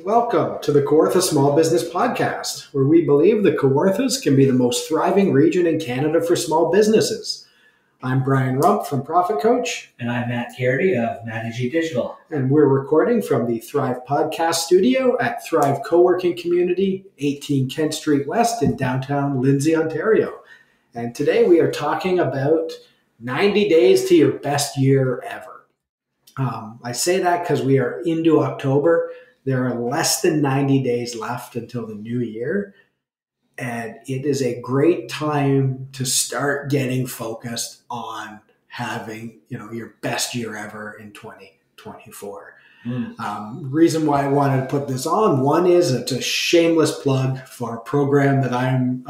Welcome to the Kawarthas Small Business Podcast, where we believe the Kawarthas can be the most thriving region in Canada for small businesses. I'm Brian Rump from Profit Coach. And I'm Matt Garrity of Managing Digital. And we're recording from the Thrive Podcast Studio at Thrive Co-working Community, 18 Kent Street West in downtown Lindsay, Ontario. And today we are talking about 90 days to your best year ever. I say that because we are into October. There are less than 90 days left until the new year, and it is a great time to start getting focused on having, your best year ever in 2024. Reason why I wanted to put this on, one is it's a shameless plug for a program that I'm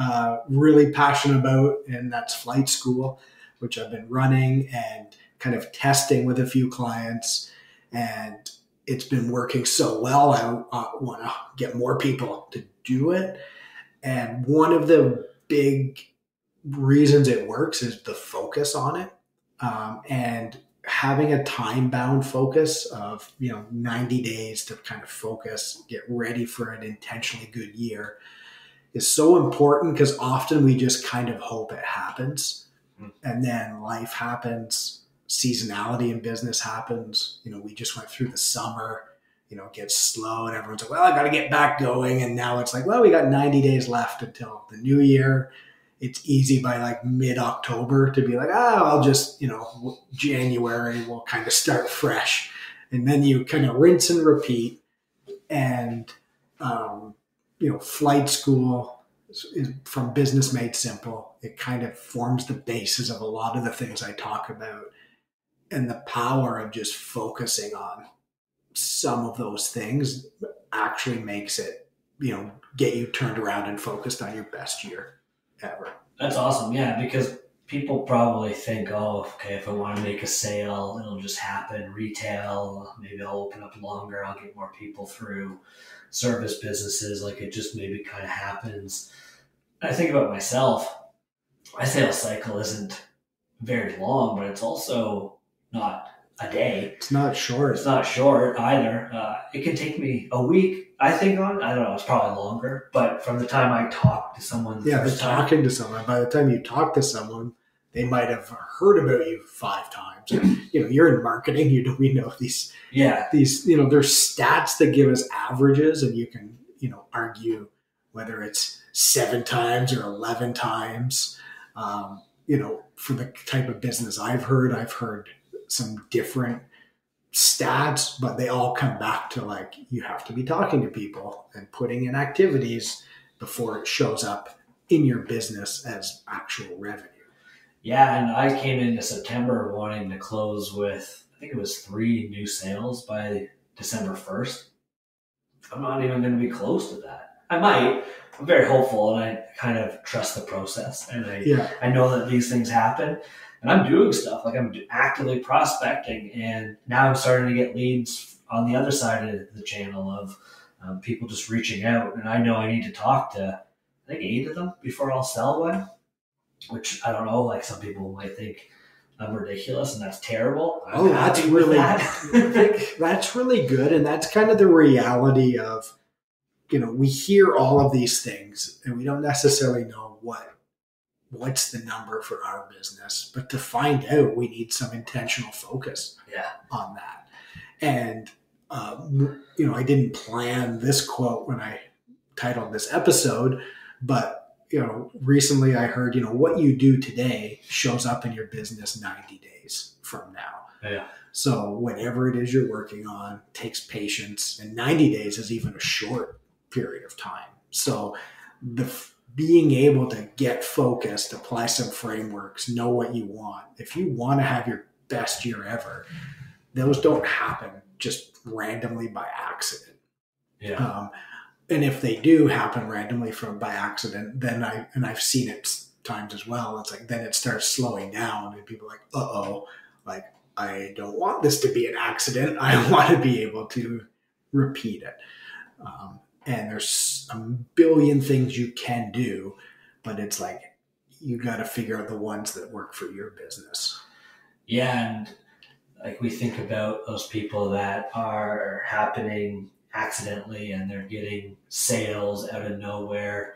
really passionate about, and that's Flight School, which I've been running and kind of testing with a few clients, and it's been working so well. I want to get more people to do it. And one of the big reasons it works is the focus on it. And having a time-bound focus of, 90 days to kind of focus, get ready for an intentionally good year is so important, because often we just kind of hope it happens. And then life happens. Seasonality in business happens. We just went through the summer, it gets slow and everyone's like, well, I got to get back going. And now it's like, well, we got 90 days left until the new year. It's easy by like mid-October to be like, I'll just, January, we'll kind of start fresh. And then you kind of rinse and repeat. And, Flight School is from Business Made Simple. It kind of forms the basis of a lot of the things I talk about. And the power of just focusing on some of those things actually makes it, get you turned around and focused on your best year ever. That's awesome. Yeah, because people probably think, if I want to make a sale, it'll just happen. Retail, maybe I'll open up longer. I'll get more people through. Service businesses, like it just maybe kind of happens. I think about myself. My sales cycle isn't very long, but it's also not a day. It's not short. It's not short either. It can take me a week, I think, I don't know, it's probably longer. But from the time I talk to someone, talking to someone, by the time you talk to someone, they might have heard about you 5 times. You're in marketing. We know these. Yeah. These, there's stats that give us averages, and you can, argue whether it's 7 times or 11 times. For the type of business I've heard some different stats, but they all come back to like, you have to be talking to people and putting in activities before it shows up in your business as actual revenue. Yeah. And I came into September wanting to close with, I think it was 3 new sales by December 1st. I'm not even going to be close to that. I might. I'm very hopeful, and I kind of trust the process. And I know that these things happen. And I'm doing stuff, like I'm actively prospecting, and now I'm starting to get leads on the other side of the channel of people just reaching out. And I know I need to talk to, I think, 8 of them before I'll sell one, which I don't know, like some people might think I'm ridiculous and that's terrible. That's really, that's really good. And that's kind of the reality of, we hear all of these things and we don't necessarily know what's the number for our business, but to find out, we need some intentional focus on that. And, I didn't plan this quote when I titled this episode, but, recently I heard, what you do today shows up in your business 90 days from now. Yeah. So whatever it is you're working on takes patience, and 90 days is even a short period of time. So being able to get focused, apply some frameworks, know what you want. If you want to have your best year ever, those don't happen just randomly by accident. Yeah. And if they do happen randomly by accident, then I've seen it times as well. It's like, then it starts slowing down and people are like, like I don't want this to be an accident. I want to be able to repeat it. And there's a billion things you can do, but it's like, you got to figure out the ones that work for your business. Yeah. And like we think about those people that are happening accidentally and they're getting sales out of nowhere,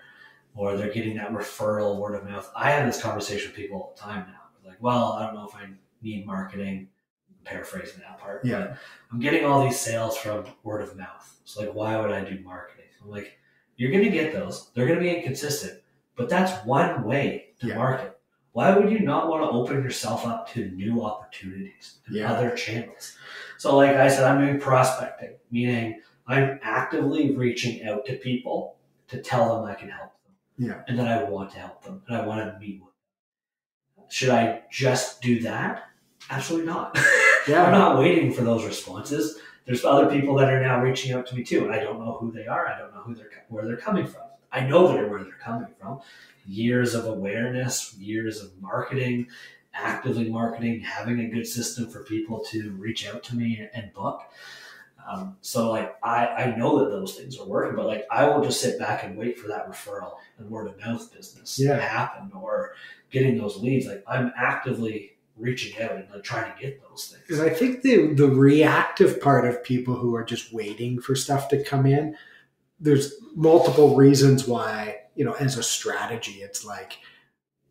or they're getting that referral word of mouth. I have this conversation with people all the time now. Like, well, I don't know if I need marketing. I'm paraphrasing that part. Yeah. But I'm getting all these sales from word of mouth. So like, why would I do marketing? I'm like, you're going to get those. They're going to be inconsistent. But that's one way to market. Why would you not want to open yourself up to new opportunities and other channels? So like I said, I'm doing prospecting, meaning I'm actively reaching out to people to tell them I can help them and that I want to help them and I want to meet with them. Should I just do that? Absolutely not. I'm not waiting for those responses. There's other people that are now reaching out to me too, and I don't know who they are. I don't know where they're coming from. I know where they're coming from. Years of awareness, years of marketing, actively marketing, having a good system for people to reach out to me and book. So like I know that those things are working, but like I will just sit back and wait for that referral and word of mouth business to happen, or getting those leads. Like I'm actively reaching out and like trying to get those things. Because I think the reactive part of people who are just waiting for stuff to come in, there's multiple reasons why, as a strategy, it's like,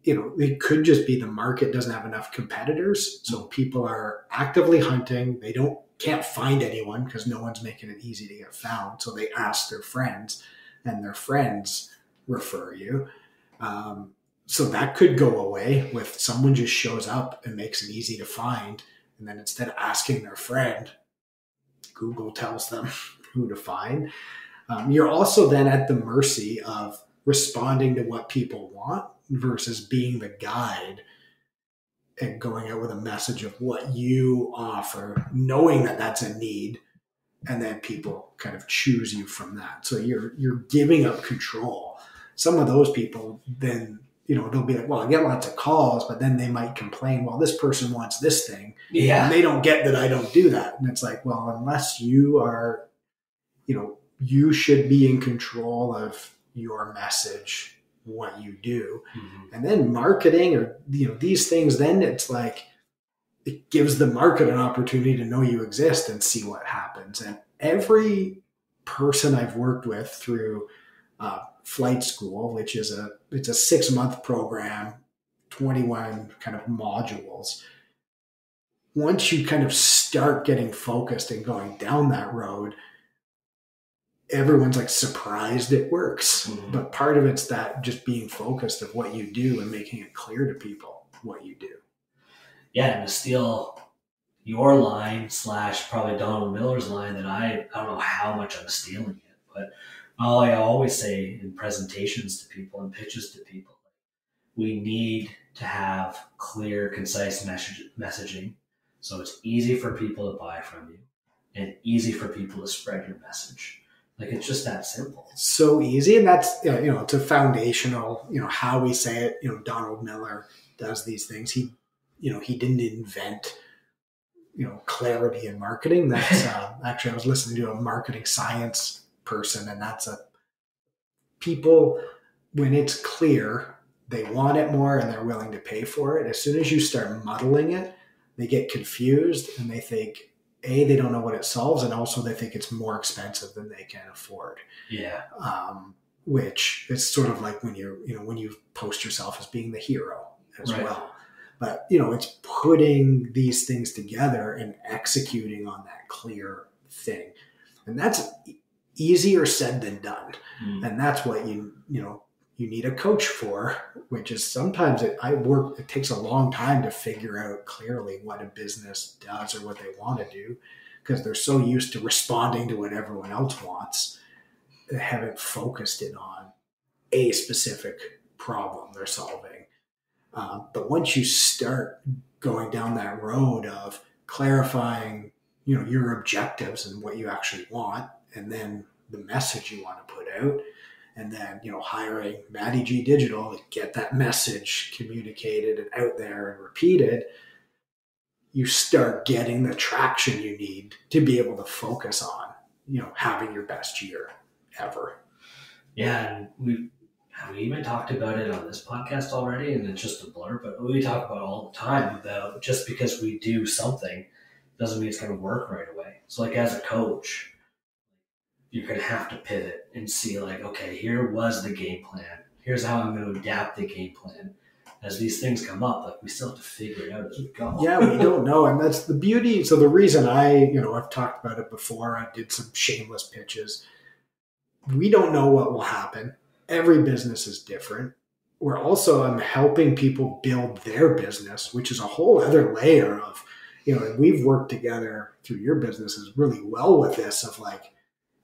it could just be the market doesn't have enough competitors. So people are actively hunting. They can't find anyone because no one's making it easy to get found. So they ask their friends and their friends refer you. So that could go away with someone just shows up and makes it easy to find. And then instead of asking their friend, Google tells them who to find. You're also then at the mercy of responding to what people want versus being the guide and going out with a message of what you offer, knowing that that's a need, and then people kind of choose you from that. So you're giving up control. Some of those people then, they'll be like, well, I get lots of calls, but then they might complain, well, this person wants this thing. And they don't get that I don't do that. And it's like, well, unless you are, you should be in control of your message, what you do. And then marketing or, these things, then it's like, it gives the market an opportunity to know you exist and see what happens. And every person I've worked with through flight school, which is it's a 6-month program, 21 kind of modules. Once you kind of start getting focused and going down that road, everyone's like surprised it works. But part of it's that just being focused of what you do and making it clear to people what you do. Yeah, and to steal your line / probably Donald Miller's line that I don't know how much I'm stealing it, but I always say in presentations to people and pitches to people, we need to have clear, concise messaging so it's easy for people to buy from you and easy for people to spread your message. Like, it's just that simple. It's so easy. And that's, it's a foundational, how we say it. Donald Miller does these things. He didn't invent, clarity in marketing. That's actually, I was listening to a marketing science person, and that's people, when it's clear, they want it more and they're willing to pay for it. As soon as you start muddling it, they get confused and they think, they don't know what it solves, and also they think it's more expensive than they can afford. Yeah. Which is sort of like when when you post yourself as being the hero as well. But, it's putting these things together and executing on that clear thing. And that's easier said than done. And that's what you need a coach for, which is sometimes it takes a long time to figure out clearly what a business does or what they want to do, because they're so used to responding to what everyone else wants. They haven't focused in on a specific problem they're solving. But once you start going down that road of clarifying, your objectives and what you actually want, and then the message you want to put out, and then, hiring Maddie G Digital to get that message communicated and out there and repeated, you start getting the traction you need to be able to focus on, having your best year ever. Yeah, and we even talked about it on this podcast already, and it's just a blur, but we talk about it all the time about just because we do something doesn't mean it's going to work right away. So like as a coach, you're going to have to pivot and see like, okay, here was the game plan. Here's how I'm going to adapt the game plan. As these things come up, like we still have to figure it out as we go. Yeah, we don't know. And that's the beauty. So the reason I've talked about it before, I did some shameless pitches. We don't know what will happen. Every business is different. I'm helping people build their business, which is a whole other layer of, and we've worked together through your businesses really well with this of like,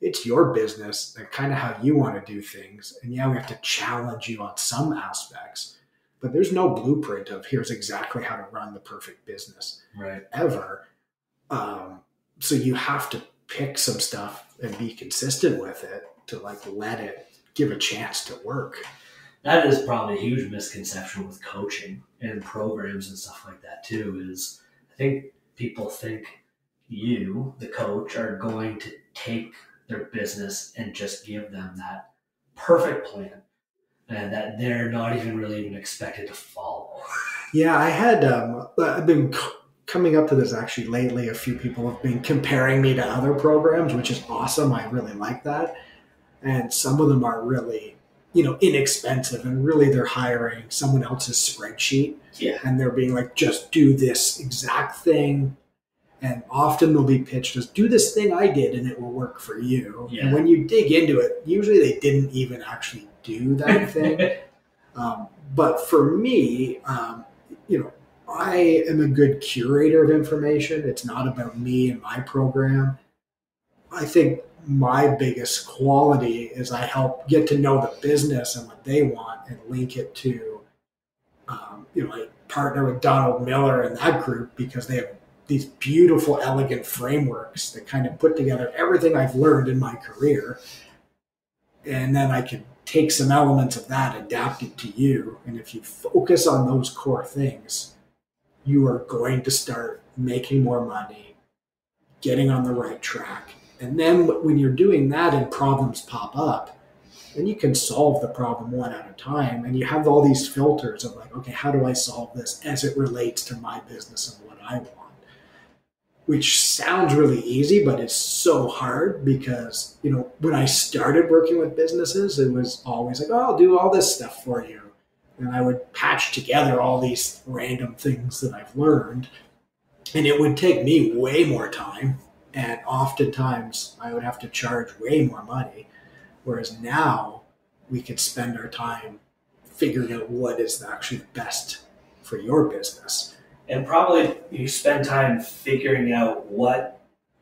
it's your business and kind of how you want to do things. And yeah, we have to challenge you on some aspects, but there's no blueprint of here's exactly how to run the perfect business ever. So you have to pick some stuff and be consistent with it to like let it give a chance to work. That is probably a huge misconception with coaching and programs and stuff like that too, is I think people think you, the coach, are going to take their business and just give them that perfect plan and that they're not even really even expected to follow. Yeah, I've been coming up to this actually lately. A few people have been comparing me to other programs, which is awesome. I really like that. And some of them are really, inexpensive, and really they're hiring someone else's spreadsheet. Yeah. And they're being like, just do this exact thing. And often they'll be pitched as do this thing I did and it will work for you. Yeah. And when you dig into it, usually they didn't even actually do that thing. But for me, I am a good curator of information. It's not about me and my program. I think my biggest quality is I help get to know the business and what they want and link it to, I partner with Donald Miller and that group because they have these beautiful, elegant frameworks that kind of put together everything I've learned in my career. And then I can take some elements of that, adapt it to you. And if you focus on those core things, you are going to start making more money, getting on the right track. And then when you're doing that and problems pop up, then you can solve the problem one at a time. And you have all these filters of like, okay, how do I solve this as it relates to my business and what I want? Which sounds really easy, but it's so hard because, when I started working with businesses, it was always like, oh, I'll do all this stuff for you. And I would patch together all these random things that I've learned. And it would take me way more time. And oftentimes I would have to charge way more money. Whereas now we could spend our time figuring out what is actually best for your business. And probably you spend time figuring out what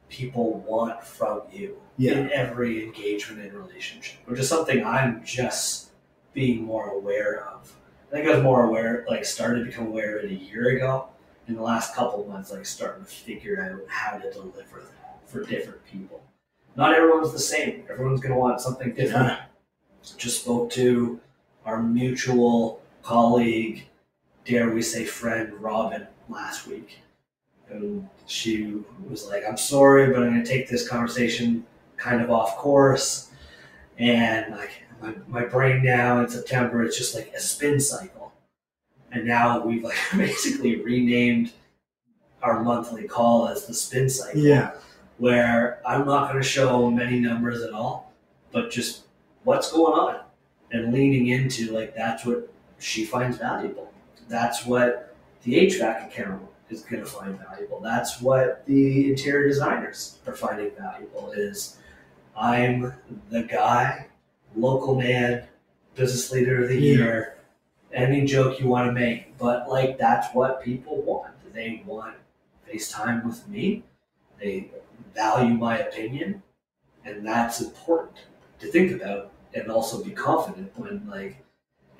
people want from you in every engagement and relationship, which is something I'm just being more aware of. I think I was more aware, started to become aware of it a year ago. In the last couple of months, starting to figure out how to deliver that for different people. Not everyone's the same. Everyone's going to want something different. Yeah. Just spoke to our mutual colleague, dare we say friend, Robin, last week. And she was like, I'm sorry, but I'm going to take this conversation kind of off course. And my brain now in September, it's just like a spin cycle. And now we've basically renamed our monthly call as the spin cycle, where I'm not going to show many numbers at all, but just what's going on and leaning into that's what she finds valuable. That's what the HVAC account is going to find valuable. That's what the interior designers are finding valuable is I'm the guy, local man, business leader of the year, any joke you want to make, but that's what people want. They want FaceTime with me. They value my opinion, and that's important to think about and also be confident when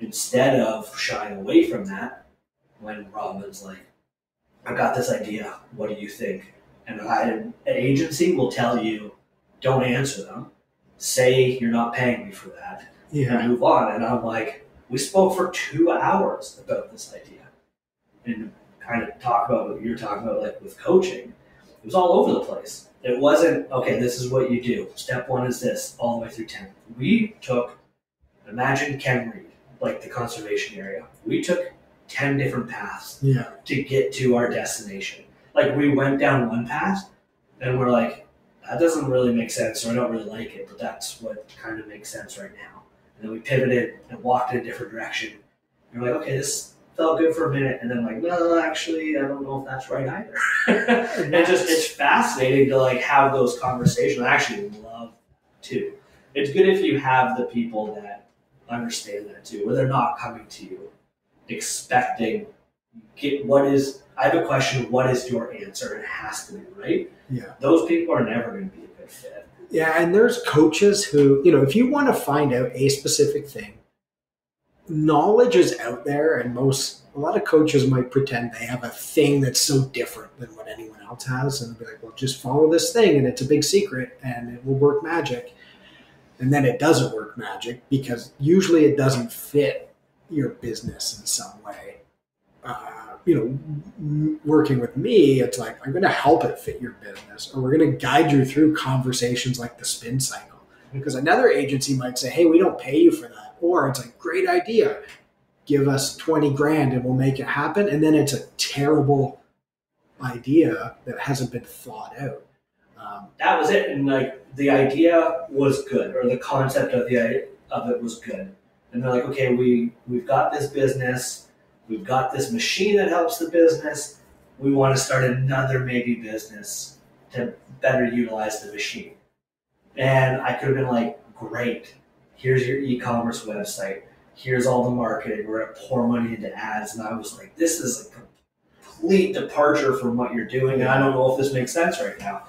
instead of shying away from that, when Robin's like, I've got this idea, what do you think? And an agency will tell you, don't answer them. Say you're not paying me for that. And move on. And I'm like, we spoke for 2 hours about this idea. And kind of talk about what you're talking about, with coaching. It was all over the place. It wasn't, okay, this is what you do. Step 1 is this, all the way through 10. We took, imagine Ken Reed, the conservation area. We took 10 different paths to get to our destination. We went down one path and we're like, that doesn't really make sense, or I don't really like it, but that's what kind of makes sense right now. And then we pivoted and walked in a different direction. And we're like, okay, this felt good for a minute, and then like, no, actually, I don't know if that's right either. And it's fascinating to like have those conversations. I actually love too. It's good if you have the people that understand that too, where they're not coming to you expecting I have a question, what is your answer? It has to be right. Yeah. Those people are never going to be a good fit. Yeah, and there's coaches who, if you want to find out a specific thing, knowledge is out there, and a lot of coaches might pretend they have a thing that's so different than what anyone else has, and they'll be like, well, just follow this thing, and it's a big secret, and it will work magic. And then it doesn't work magic because usually it doesn't fit your business in some way. Working with me, it's like, I'm going to help it fit your business, or we're going to guide you through conversations like the spin cycle. Because another agency might say, hey, we don't pay you for that. Or it's like, great idea. Give us 20 grand and we'll make it happen. And then it's a terrible idea that hasn't been thought out. That was it. And like the idea was good, or the concept of it was good. And they're like, okay, we've got this business. We've got this machine that helps the business. We want to start another maybe business to better utilize the machine. And I could have been like, great, here's your e-commerce website. Here's all the marketing. We're going to pour money into ads. And I was like, this is a complete departure from what you're doing. And I don't know if this makes sense right now.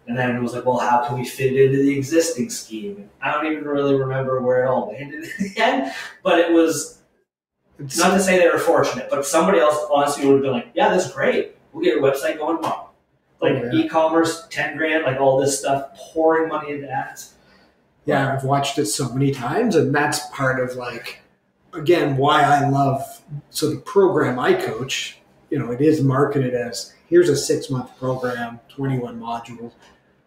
And then it was like, well, how can we fit it into the existing scheme? And I don't even really remember where it all landed in the end. But it was... not to say they were fortunate, but somebody else honestly would have been like, yeah, this is great. We'll get your website going tomorrow. Like e-commerce, 10 grand, like all this stuff, pouring money into ads. Yeah, I've watched it so many times, and that's part of like, again, why I love, so the program I coach, it is marketed as, here's a 6-month program, 21 modules,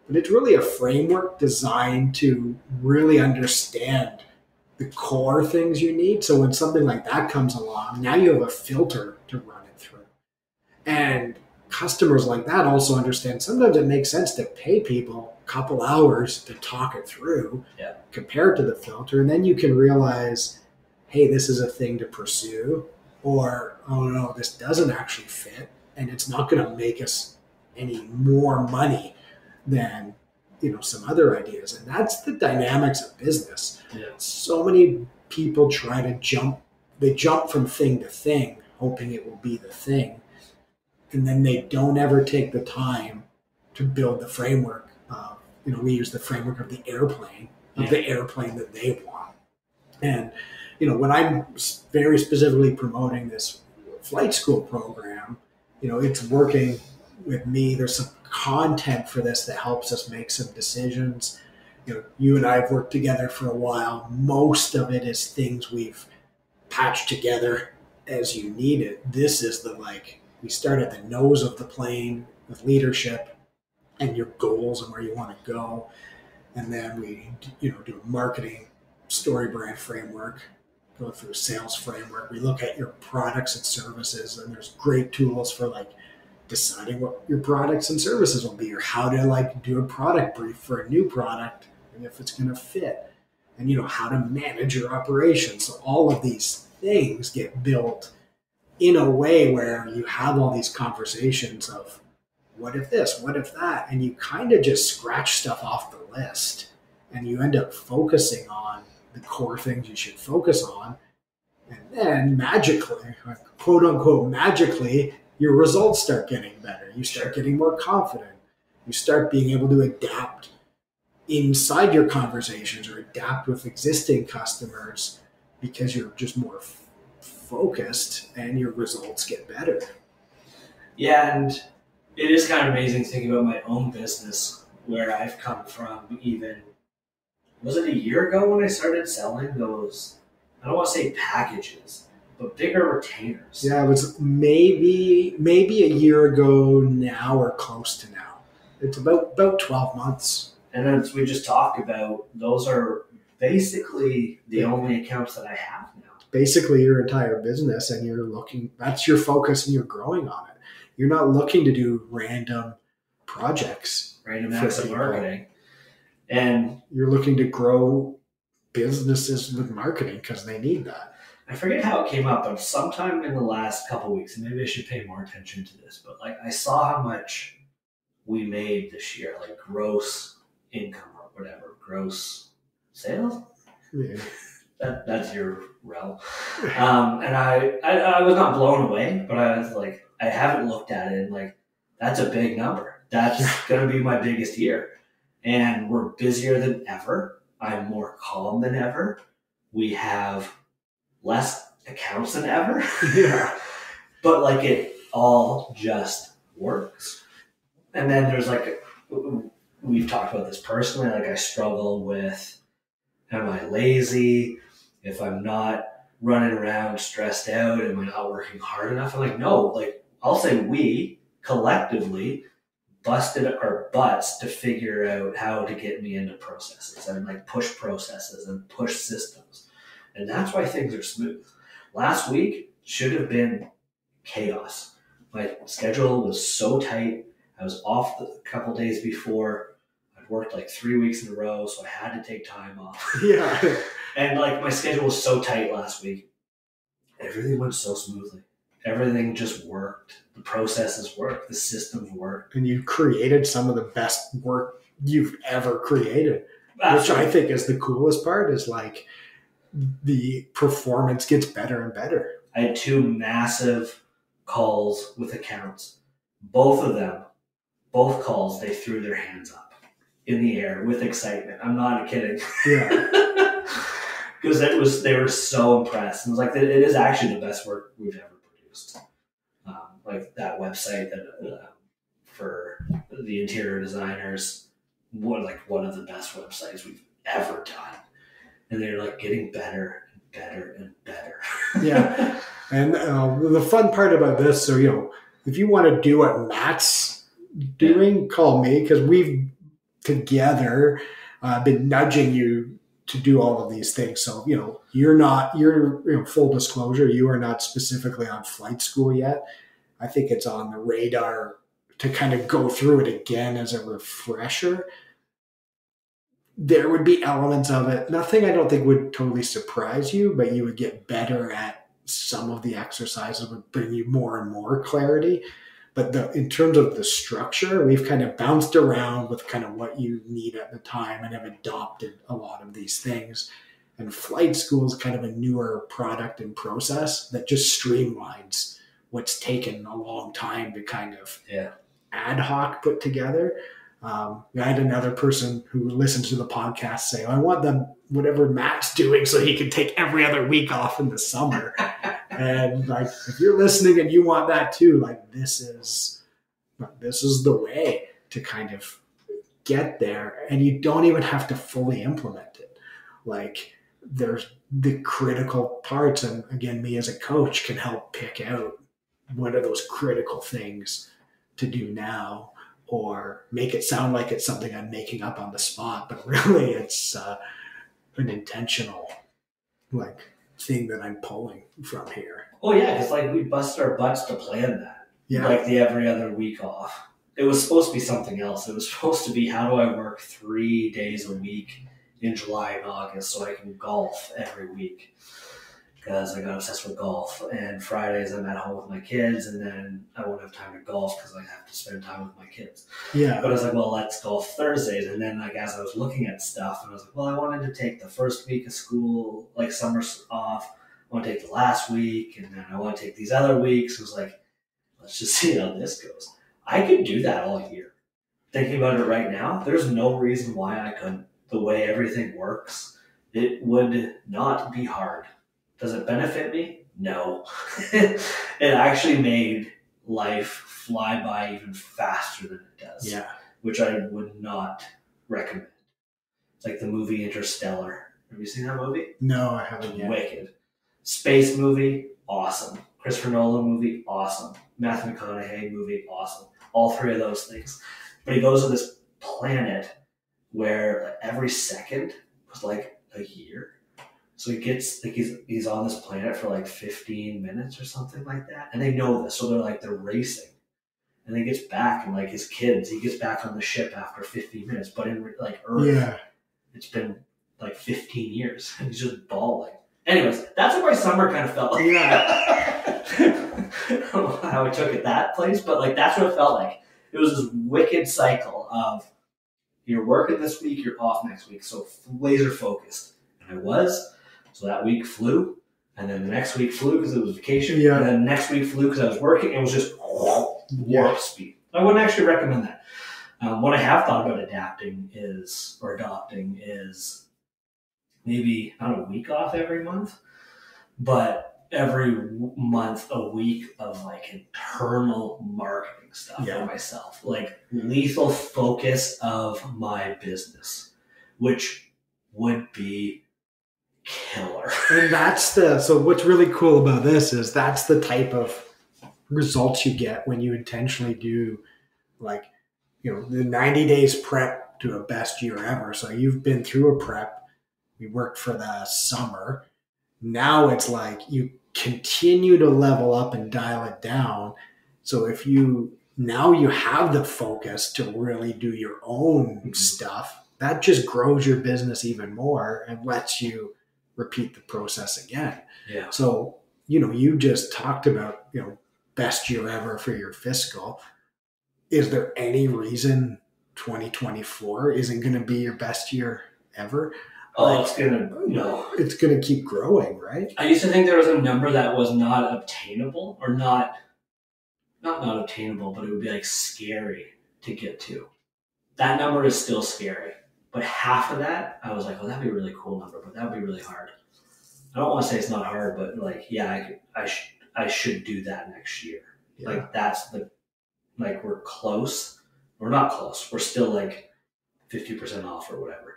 but it's really a framework designed to really understand the core things you need. So when something like that comes along, now you have a filter to run it through. And customers like that also understand sometimes it makes sense to pay people a couple hours to talk it through compared to the filter. And then you can realize, hey, this is a thing to pursue, or, oh no, this doesn't actually fit. And it's not going to make us any more money than some other ideas. And that's the dynamics of business. Yeah. So many people try to jump from thing to thing, hoping it will be the thing. And then they don't ever take the time to build the framework. We use the framework of the airplane, the airplane that they want. And, when I'm very specifically promoting this flight school program, it's working with me. There's some content for this that helps us make some decisions. You and I have worked together for a while. Most of it is things we've patched together as you need it. This is we start at the nose of the plane with leadership and your goals and where you want to go. And then we, do a marketing story brand framework, go through a sales framework. We look at your products and services, and there's great tools for deciding what your products and services will be, or how to do a product brief for a new product and if it's going to fit, and how to manage your operations. So all of these things get built in a way where you have all these conversations of what if this, what if that, and you kind of just scratch stuff off the list, and you end up focusing on the core things you should focus on, and then magically, quote unquote magically, your results start getting better. You start getting more confident. You start being able to adapt inside your conversations or adapt with existing customers because you're just more focused and your results get better. Yeah, and it is kind of amazing thinking about my own business, where I've come from. Even, was it a year ago when I started selling those, I don't want to say packages, but bigger retainers? Yeah, it was maybe a year ago now, or close to now. It's about 12 months. And as we just talked about, those are basically the only accounts that I have now. Basically your entire business, and that's your focus, and you're growing on it. You're not looking to do random projects. random for acts of people. marketing. And You're looking to grow businesses with marketing because they need that. I forget how it came up, but sometime in the last couple of weeks, and maybe I should pay more attention to this, but like I saw how much we made this year, like gross income or whatever, gross sales. Yeah. That's your realm. And I was not blown away, but I was like, I haven't looked at it and like, that's a big number. That's going to be my biggest year. And we're busier than ever. I'm more calm than ever. We have less accounts than ever. Yeah. But like it all just works. And then there's like, we've talked about this personally, like I struggle with, am I lazy? If I'm not running around stressed out, am I not working hard enough? I'm like, no, like I'll say we collectively busted our butts to figure out how to get me into processes and like push processes and push systems. And that's why things are smooth. Last week should have been chaos. My schedule was so tight. I was off a couple days before. I'd worked like 3 weeks in a row, so I had to take time off. Yeah. And like my schedule was so tight last week. Everything went so smoothly. Everything just worked. The processes worked. The systems worked. And you created some of the best work you've ever created, which I think is the coolest part, is like the performance gets better and better. I had 2 massive calls with accounts. Both of them, both calls, they threw their hands up in the air with excitement. I'm not kidding. Yeah. Because they were so impressed. And it was like, it is actually the best work we've ever produced. Like that website that for the interior designers, one of the best websites we've ever done. And they're like getting better and better and better. Yeah. And the fun part about this, so, if you want to do what Matt's doing, call me, because we've together been nudging you to do all of these things. So, you're full disclosure, you are not specifically on flight school yet. I think it's on the radar to kind of go through it again as a refresher. There would be elements of it. Nothing I don't think would totally surprise you, but you would get better at some of the exercises, would bring you more and more clarity. But in terms of the structure, we've kind of bounced around with kind of what you need at the time and have adopted a lot of these things. And flight school is kind of a newer product and process that just streamlines what's taken a long time to kind of ad hoc put together. I had another person who listens to the podcast say, I want them whatever Matt's doing so he can take every other week off in the summer. And like, if you're listening and you want that too, like this is the way to kind of get there. And you don't even have to fully implement it. Like there's the critical parts. And again, me as a coach can help pick out what are those critical things to do now, or make it sound like it's something I'm making up on the spot, but really it's an intentional thing that I'm pulling from here. Oh yeah, because like we busted our butts to plan that. Yeah. Like the every other week off. It was supposed to be something else. It was supposed to be, how do I work 3 days a week in July and August so I can golf every week? Because I got obsessed with golf, and Fridays I'm at home with my kids, and then I won't have time to golf because I have to spend time with my kids. Yeah. But I was like, well, let's golf Thursdays. And then like as I was looking at stuff, and I was like, well, I wanted to take the first week of school, like summer off. I want to take the last week, and then I want to take these other weeks. It was like, let's just see how this goes. I could do that all year. Thinking about it right now, there's no reason why I couldn't. The way everything works, it would not be hard. Does it benefit me? No. It actually made life fly by even faster than it does. Yeah. Which I would not recommend. It's like the movie Interstellar. Have you seen that movie? No, I haven't yet. Wicked. Space movie, awesome. Christopher Nolan movie, awesome. Matthew McConaughey movie, awesome. All 3 of those things. But he goes to this planet where every second was like a year. So he gets like he's on this planet for like 15 minutes or something like that, and they know this, so they're racing, and then gets back, and like his kids, he gets back on the ship after 15 minutes. But in like Earth, it's been like 15 years, and he's just bawling. Anyways, that's what my summer kind of felt like. Yeah. I don't know how I took it that place, but like that's what it felt like. It was this wicked cycle of you're working this week, you're off next week, so laser focused. And I was, so that week flew, and then the next week flew because it was vacation, and then the next week flew because I was working. It was just warp speed. I wouldn't actually recommend that. What I have thought about adopting is maybe not a week off every month, but every month a week of like internal marketing stuff for myself, like lethal focus of my business, which would be killer. And so what's really cool about this is that's the type of results you get when you intentionally do like, the 90 days prep to a best year ever. So you've been through a prep, we worked for the summer. Now it's like you continue to level up and dial it down. So if you have the focus to really do your own stuff, that just grows your business even more and lets you repeat the process again. Yeah. So, you just talked about, best year ever for your fiscal. Is there any reason 2024 isn't going to be your best year ever? Oh, it's going to keep growing, right? I used to think there was a number that was not obtainable, or not obtainable, but it would be like scary to get to. That number is still scary, but half of that, I was like, that'd be a really cool number, but that would be really hard. I don't want to say it's not hard, but like, I should do that next year. Yeah. Like that's we're close. We're not close. We're still like 50% off or whatever.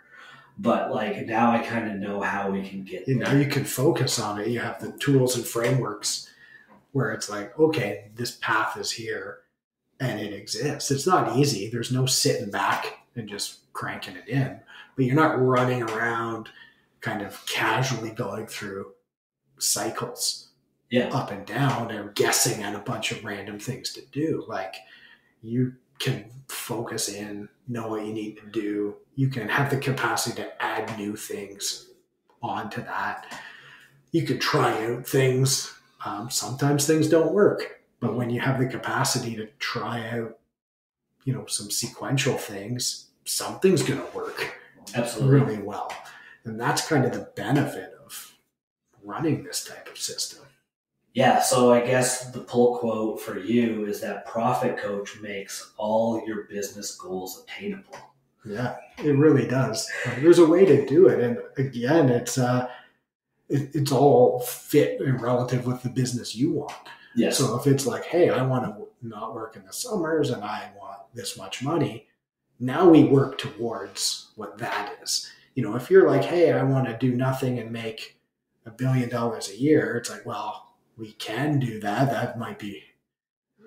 But like now I kind of know how we can get there. Now you can focus on it. You have the tools and frameworks where it's like, okay, this path is here and it exists. It's not easy. There's no sitting back and just cranking it in, but you're not running around kind of casually going through cycles up and down and guessing at a bunch of random things to do. Like you can focus in, know what you need to do. You can have the capacity to add new things onto that. You can try out things. Sometimes things don't work, but when you have the capacity to try out, some sequential things, something's going to work really well. And that's kind of the benefit of running this type of system. Yeah, so I guess the pull quote for you is that Profit Coach makes all your business goals attainable. Yeah, it really does. There's a way to do it. And again, it's all fit and relative with the business you want. Yes. So if it's like, hey, I want to not work in the summers and I want this much money, now we work towards what that is. If you're like, hey, I want to do nothing and make $1 billion a year, it's like, well, we can do that. That might be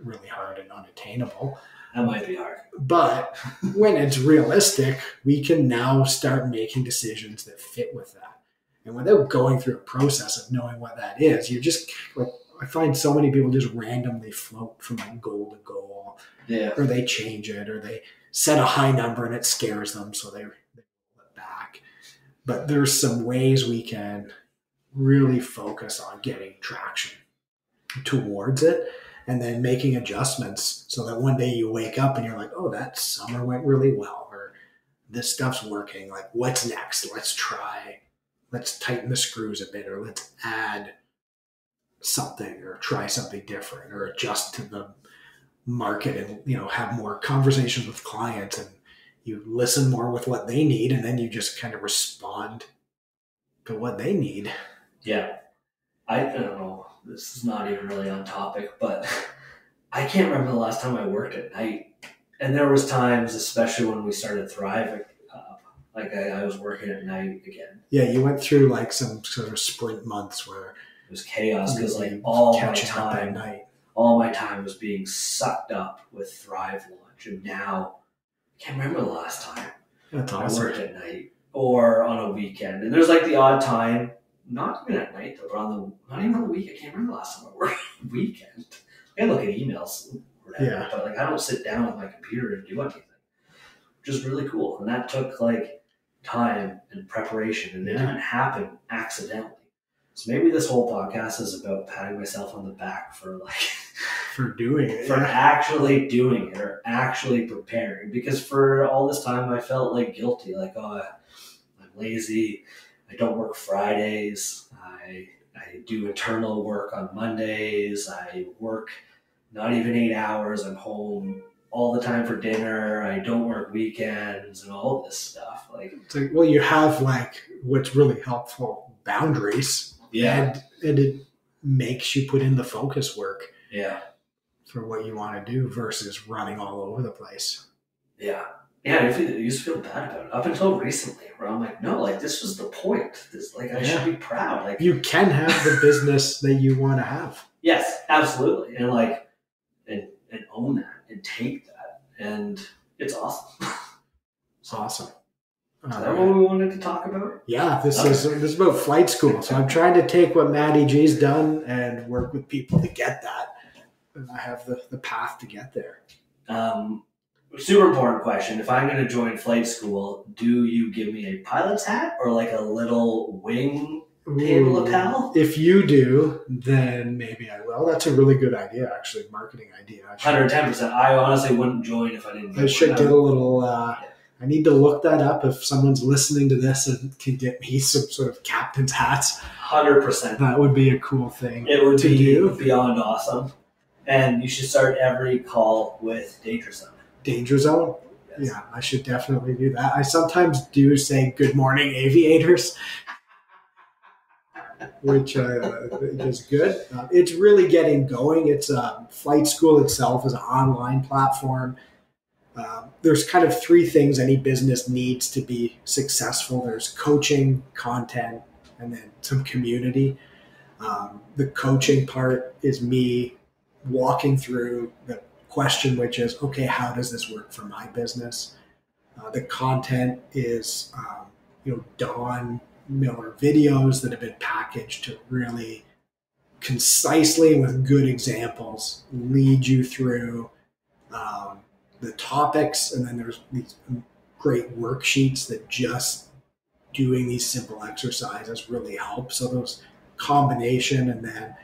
really hard and unattainable. That might be hard. But when it's realistic, we can now start making decisions that fit with that. And without going through a process of knowing what that is, you're just like, I find so many people just randomly float from like goal to goal. Yeah. Or they change it, or they set a high number and it scares them, so they roll it back. But there's some ways we can really focus on getting traction towards it and then making adjustments so that one day you wake up and you're like, oh, that summer went really well, or this stuff's working. Like, what's next? Let's tighten the screws a bit, or let's add something, or try something different, or adjust to the market and, have more conversations with clients, and you listen more with what they need, and then you just kind of respond to what they need. Yeah. I don't know. This is not even really on topic, but I can't remember the last time I worked at night. And there was times, especially when we started thriving, I was working at night again. Yeah, you went through like some sort of sprint months where it was chaos because like all my time was being sucked up with Thrive launch, and now I can't remember the last time I worked at night or on a weekend. And there's like the odd time, not even at night though, but not even on the weekend. I can't remember the last time I worked on the weekend. I look at emails, whatever. Yeah. But like I don't sit down with my computer and do anything, which is really cool. And that took like time and preparation, and it didn't happen accidentally. So maybe this whole podcast is about patting myself on the back for like for doing it, for actually doing it or actually preparing. Because for all this time, I felt like guilty, like, oh, I'm lazy. I don't work Fridays. I do internal work on Mondays. I work not even 8 hours. I'm home all the time for dinner. I don't work weekends and all this stuff. Like, it's like, well, you have like what's really helpful, boundaries. Yeah. And it makes you put in the focus work. Yeah. For what you want to do versus running all over the place. Yeah. Yeah, I used to feel bad about it up until recently, where I'm like, no, like this was the point. This, like, I should be proud. Like, you can have the business that you want to have. Yes, absolutely, and like, and own that and take that, and it's awesome. It's awesome. Is that what we wanted to talk about? Yeah, this is about flight school. So I'm trying to take what Maddie G's done and work with people to get that, and I have the path to get there. Super important question. If I'm going to join flight school, do you give me a pilot's hat or like a little wing pin lapel? If you do, then maybe I will. That's a really good idea, actually. Marketing idea. 110%. I honestly wouldn't join if I didn't. I should get a little. I need to look that up if someone's listening to this and can get me some sort of captain's hats. 100%. That would be a cool thing. It would be beyond awesome. And you should start every call with Danger Zone. Danger Zone? Yes. Yeah, I should definitely do that. I sometimes do say good morning, aviators, which is good. It's really getting going. It's flight school itself is an online platform. There's kind of three things any business needs to be successful. There's coaching, content, and then some community. The coaching part is me walking through the question, which is, okay, how does this work for my business? The content is, Don Miller videos that have been packaged to really concisely and with good examples lead you through the topics. And then there's these great worksheets that just doing these simple exercises really help. So those combination, and then,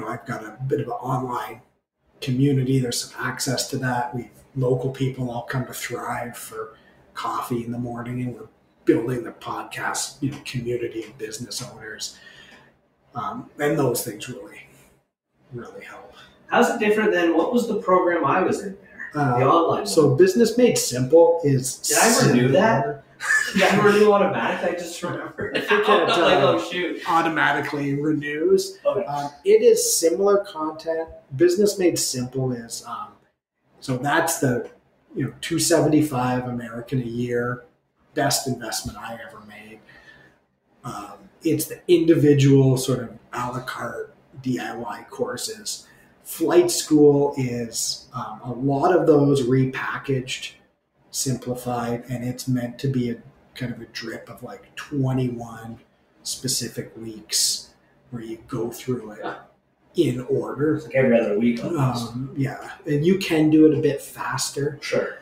I've got a bit of an online community. There's some access to that. Local people all come to Thrive for coffee in the morning, and we're building the podcast, community of business owners. And those things really, really help. How's it different than what was the program I was in there? The online So one. Business Made Simple is... Did I renew that? Did I renew automatically? I just remembered. I think it oh, shoot. Automatically renews. Okay. It is similar content. Business Made Simple is... so that's the $275 American a year, best investment I ever made. It's the individual sort of a la carte DIY courses. Flight School is a lot of those repackaged, simplified, and it's meant to be a kind of a drip of like 21 specific weeks where you go through it in order. It's like every other week. Yeah, and you can do it a bit faster. Sure.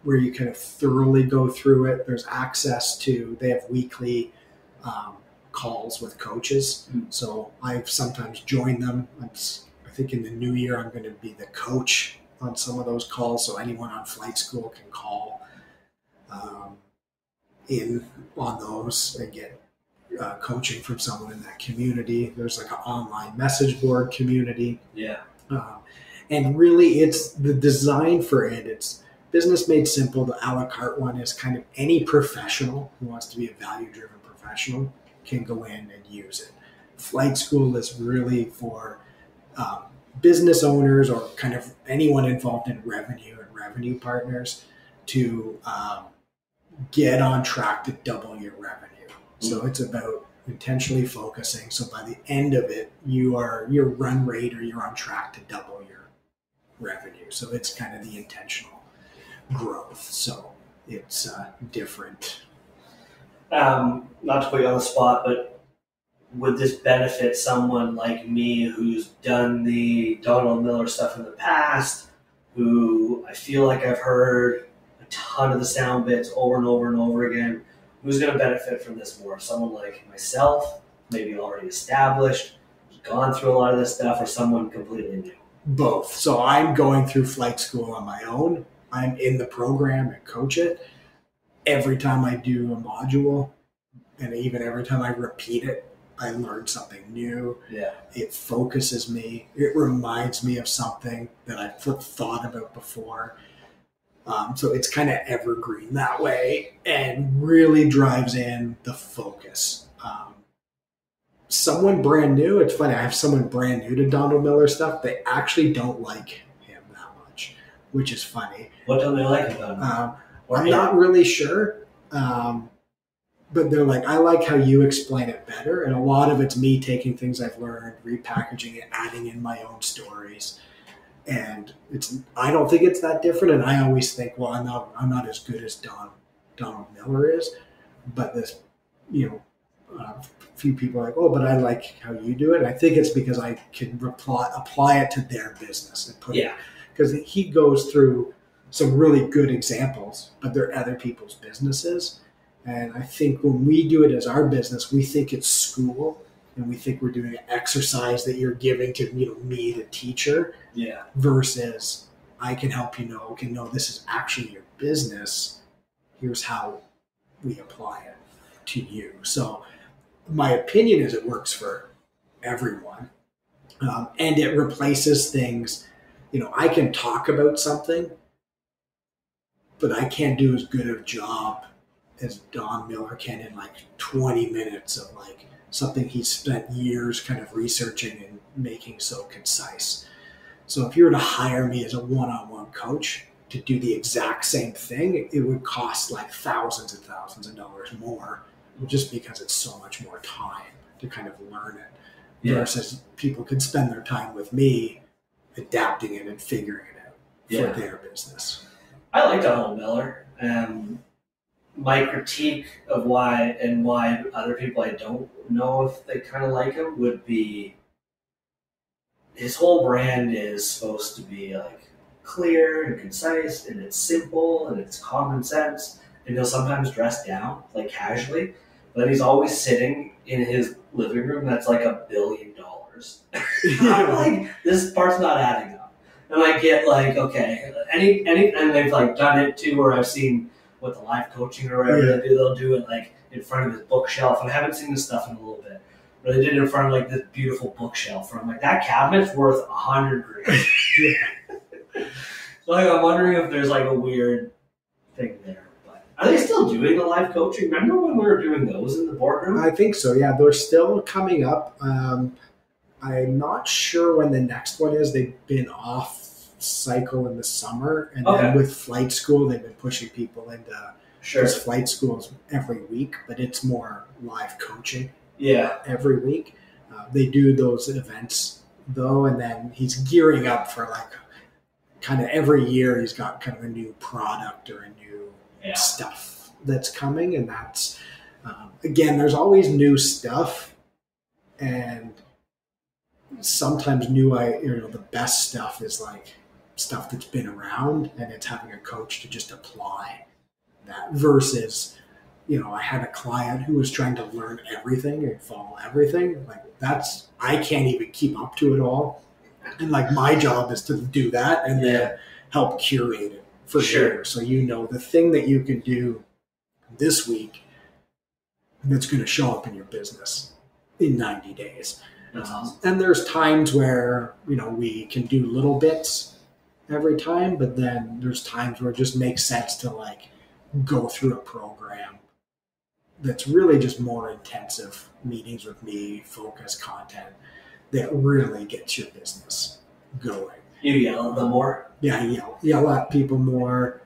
Where you kind of thoroughly go through it. There's access to, they have weekly calls with coaches. Mm-hmm. So I've sometimes joined them. I think in the new year, I'm going to be the coach on some of those calls. So anyone on Flight School can call in on those and get coaching from someone in that community. There's like an online message board community. Yeah. And really it's the design for it. It's Business Made Simple. The a la carte one is kind of any professional who wants to be a value-driven professional can go in and use it. Flight School is really for business owners or kind of anyone involved in revenue and revenue partners to get on track to double your revenue. So it's about intentionally focusing. So by the end of it, your run rate or you're on track to double your revenue. So it's kind of the intentional growth. So it's different. Not to put you on the spot, but would this benefit someone like me who's done the Donald Miller stuff in the past, who I feel like I've heard a ton of the sound bits over and over and over again. Who's going to benefit from this more? Someone like myself, maybe already established, gone through a lot of this stuff, or someone completely new? Both. So I'm going through flight school on my own. I'm in the program and coach it. Every time I do a module, and even every time I repeat it, I learn something new. Yeah. It focuses me. It reminds me of something that I've thought about before. So it's kind of evergreen that way and really drives in the focus. Someone brand new, it's funny, I have someone brand new to Donald Miller stuff. They actually don't like him that much, which is funny. What don't they like about him? I'm not really sure. But they're like, I like how you explain it better. And a lot of it's me taking things I've learned, repackaging it, adding in my own stories. And I don't think it's that different. And I always think, well, I'm not as good as Donald Miller is. But this, a few people are like, oh, but I like how you do it. And I think it's because I can apply it to their business and put it, because he goes through some really good examples, but they're other people's businesses. And I think when we do it as our business, we think it's school, and we think we're doing an exercise that you're giving to me, the teacher. Yeah. Versus I can help you know, okay, no, this is actually your business. Here's how we apply it to you. So my opinion is it works for everyone, and it replaces things. I can talk about something, but I can't do as good a job as Don Miller can in like 20 minutes of like something he's spent years kind of researching and making so concise. So if you were to hire me as a one-on-one coach to do the exact same thing, it would cost like thousands and thousands of dollars more, just because it's so much more time to kind of learn it. Versus people could spend their time with me adapting it and figuring it out for their business. I like Donald Miller. My critique of why other people I don't know if they kind of like him would be his whole brand is supposed to be like clear and concise, and it's simple and it's common sense, and he'll sometimes dress down like casually, but he's always sitting in his living room that's like $1 billion. I'm like, this part's not adding up. And I get like, okay, any and they've like done it too, where I've seen with the life coaching or whatever they do, they'll do it like in front of his bookshelf. And I haven't seen this stuff in a little bit, but they did it in front of like this beautiful bookshelf. And I'm like, that cabinet's worth $100,000. So like, I'm wondering if there's like a weird thing there. But are they still doing the life coaching? Remember when we were doing those in the boardroom? I think so. Yeah, they're still coming up. I'm not sure when the next one is. They've been off cycle in the summer, and then with flight school they've been pushing people into those flight schools every week, but it's more live coaching every week. They do those events though, and then he's gearing up for like kind of every year he's got kind of a new product or a new stuff that's coming, and that's again, there's always new stuff, and sometimes the best stuff is like stuff that's been around, and it's having a coach to just apply that versus, I had a client who was trying to learn everything and follow everything. Like I can't even keep up to it all. And like my job is to do that and then help curate it for sure. So, the thing that you can do this week that's going to show up in your business in 90 days. And there's times where, we can do little bits every time, but then there's times where it just makes sense to like go through a program that's really just more intensive meetings with me, focus content that really gets your business going. You yell at them more? Yeah, yell at people more.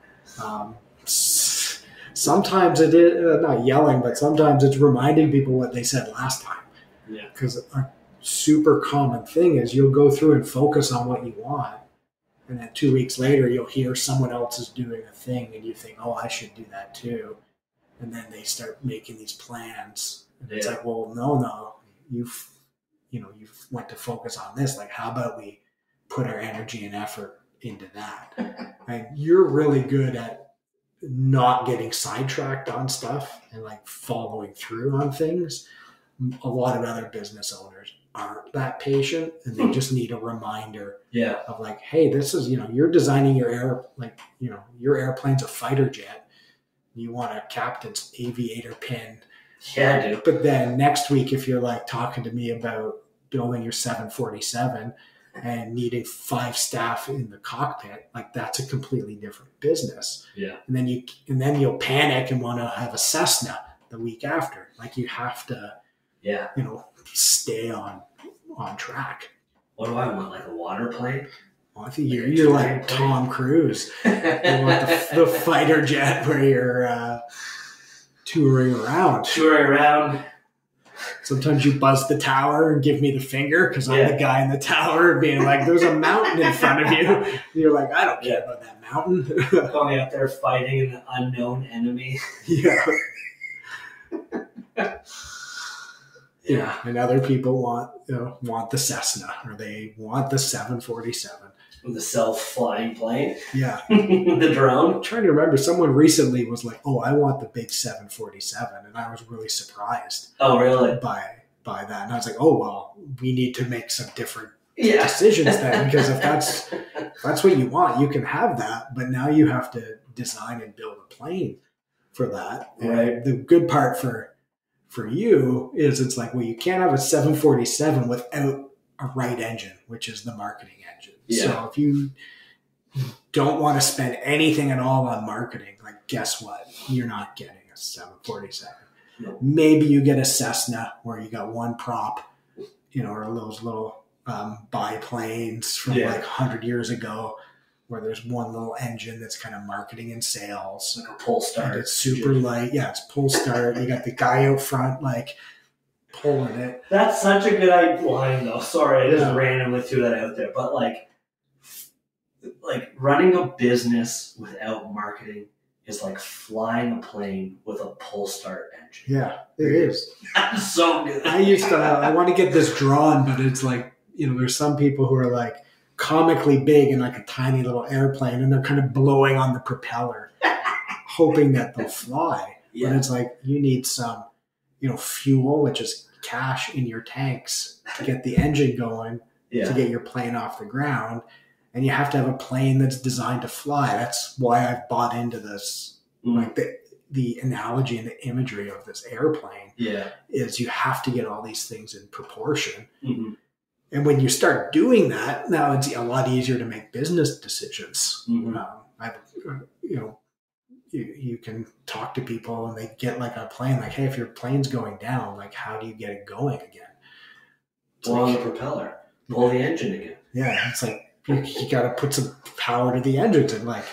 Sometimes it is not yelling, but sometimes it's reminding people what they said last time. Yeah. Because a super common thing is you'll go through and focus on what you want, and then 2 weeks later you'll hear someone else is doing a thing and you think, oh, I should do that too. And then they start making these plans. And it's like, well, no, you've went to focus on this. Like, how about we put our energy and effort into that. And you're really good at not getting sidetracked on stuff and like following through on things. A lot of other business owners aren't that patient, and they just need a reminder of like, hey, this is, you're designing your your airplane's a fighter jet. You want a captain's aviator pin. Yeah, I do. But then next week, if you're like talking to me about building your 747 and needing 5 staff in the cockpit, like that's a completely different business. Yeah. And then you'll panic and want to have a Cessna the week after. Like you have to, stay on track. What do I want? Like a water plane? Well, I think you're like Tom Cruise. You want the fighter jet where you're touring around. Sometimes you buzz the tower and give me the finger because I'm the guy in the tower being like, there's a mountain in front of you. And you're like, I don't care about that mountain. Going out there fighting an unknown enemy. Yeah. Yeah, and other people want the Cessna, or they want the 747. The self-flying plane? Yeah. The drone? I'm trying to remember, someone recently was like, oh, I want the big 747, and I was really surprised. Oh, really? By that. And I was like, oh, well, we need to make some different decisions then, because if that's what you want, you can have that, but now you have to design and build a plane for that. Right. And the good part for you is it's like, well, you can't have a 747 without a right engine, which is the marketing engine. Yeah. So if you don't want to spend anything at all on marketing, like guess what? You're not getting a 747. No. Maybe you get a Cessna where you got one prop, or those little biplanes from like 100 years ago, where there's one little engine that's kind of marketing and sales. Like a pull start. And it's super light. Yeah, it's pull start. You got the guy out front, like, pulling it. That's such a good line, though. Sorry, I just randomly threw that out there. But, like running a business without marketing is like flying a plane with a pull start engine. Yeah, it is. That's so good. I want to get this drawn, but it's like, there's some people who are like, comically big in like a tiny little airplane, and they're kind of blowing on the propeller hoping that they'll fly. But it's like you need some fuel, which is cash in your tanks to get the engine going, to get your plane off the ground, and you have to have a plane that's designed to fly. That's why I've bought into this like the analogy and the imagery of this airplane is you have to get all these things in proportion. And when you start doing that, now it's a lot easier to make business decisions. You can talk to people and they get like a plane, like, hey, if your plane's going down, like, how do you get it going again? Blow on the propeller, pull the engine again. Yeah, it's like you got to put some power to the engines and like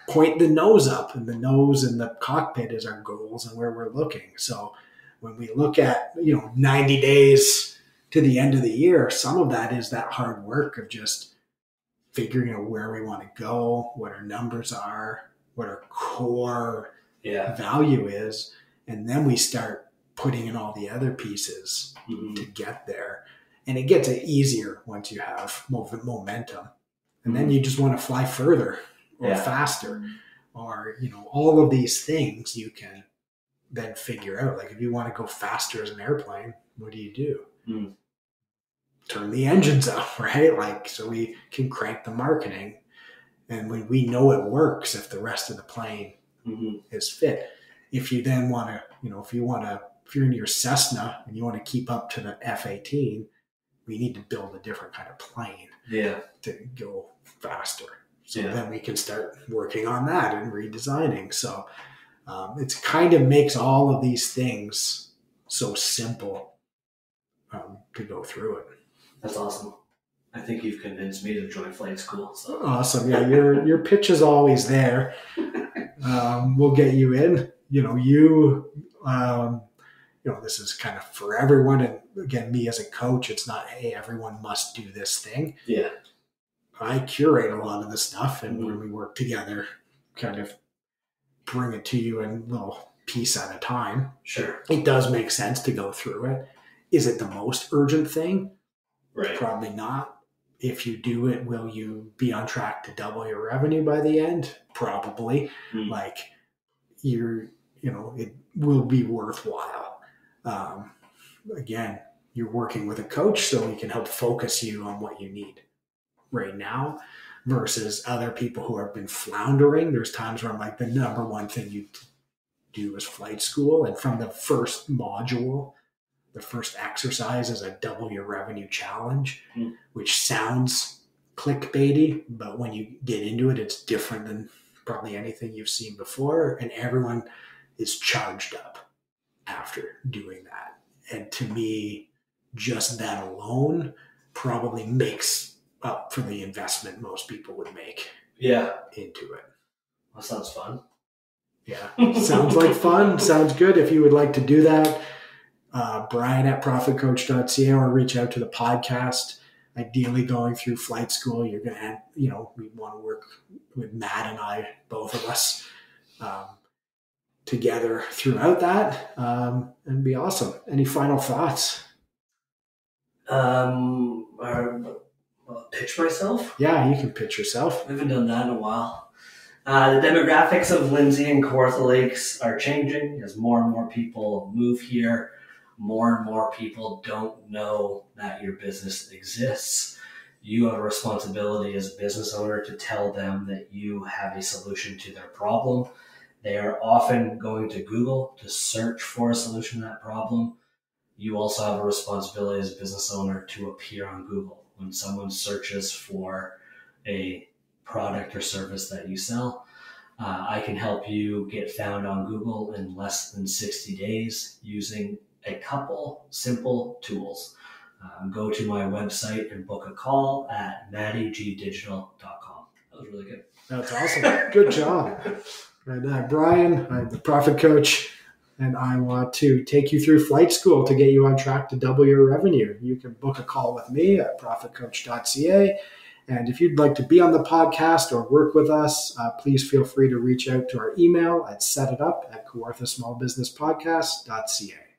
point the nose up, and the nose and the cockpit is our goals and where we're looking. So when we look at 90 days to the end of the year, some of that is that hard work of just figuring out where we want to go, what our numbers are, what our core value is. And then we start putting in all the other pieces to get there. And it gets easier once you have momentum. And then you just want to fly further or faster, or, all of these things you can then figure out. Like if you want to go faster as an airplane, what do? Turn the engines up, right? Like, so we can crank the marketing, and when we know it works, if the rest of the plane is fit. If you then want to, if you're in your Cessna and you want to keep up to the F-18, we need to build a different kind of plane to go faster. So then we can start working on that and redesigning. So it's kind of makes all of these things so simple to go through it. That's awesome. I think you've convinced me to join flight school. So. Awesome. Yeah, your pitch is always there. We'll get you in. This is kind of for everyone. And again, me as a coach, it's not, hey, everyone must do this thing. Yeah. I curate a lot of the stuff, and when we work together, kind of bring it to you in a little piece at a time. Sure. It does make sense to go through it. Is it the most urgent thing? Right. Probably not. if you do it, will you be on track to double your revenue by the end? Probably. Like it will be worthwhile. Again, you're working with a coach, so he can help focus you on what you need right now versus other people who have been floundering. There's times where I'm like, the number one thing you do is flight school. And from the first module, the first exercise is a double your revenue challenge, which sounds clickbaity, but when you get into it, it's different than probably anything you've seen before. And everyone is charged up after doing that. And to me, just that alone probably makes up for the investment most people would make into it. That sounds fun. Yeah, sounds like fun. Sounds good. If you would like to do that, Brian at profitcoach.ca, or reach out to the podcast. Ideally, going through flight school, you're going to, we want to work with Matt and I, both of us, together throughout that, and be awesome. Any final thoughts? Pitch myself? Yeah, you can pitch yourself. I haven't done that in a while. The demographics of Lindsay and Kawartha Lakes are changing as more and more people move here. More and more people don't know that your business exists. You have a responsibility as a business owner to tell them that you have a solution to their problem. They are often going to Google to search for a solution to that problem. You also have a responsibility as a business owner to appear on Google. When someone searches for a product or service that you sell, I can help you get found on Google in less than 60 days using a couple simple tools. Go to my website and book a call at mattiegdigital.com. That was really good. That's awesome. Good job. And Brian, I'm the Profit Coach, and I want to take you through flight school to get you on track to double your revenue. You can book a call with me at profitcoach.ca. And if you'd like to be on the podcast or work with us, please feel free to reach out to our email at setitup@kawarthasmallbusinesspodcast.ca.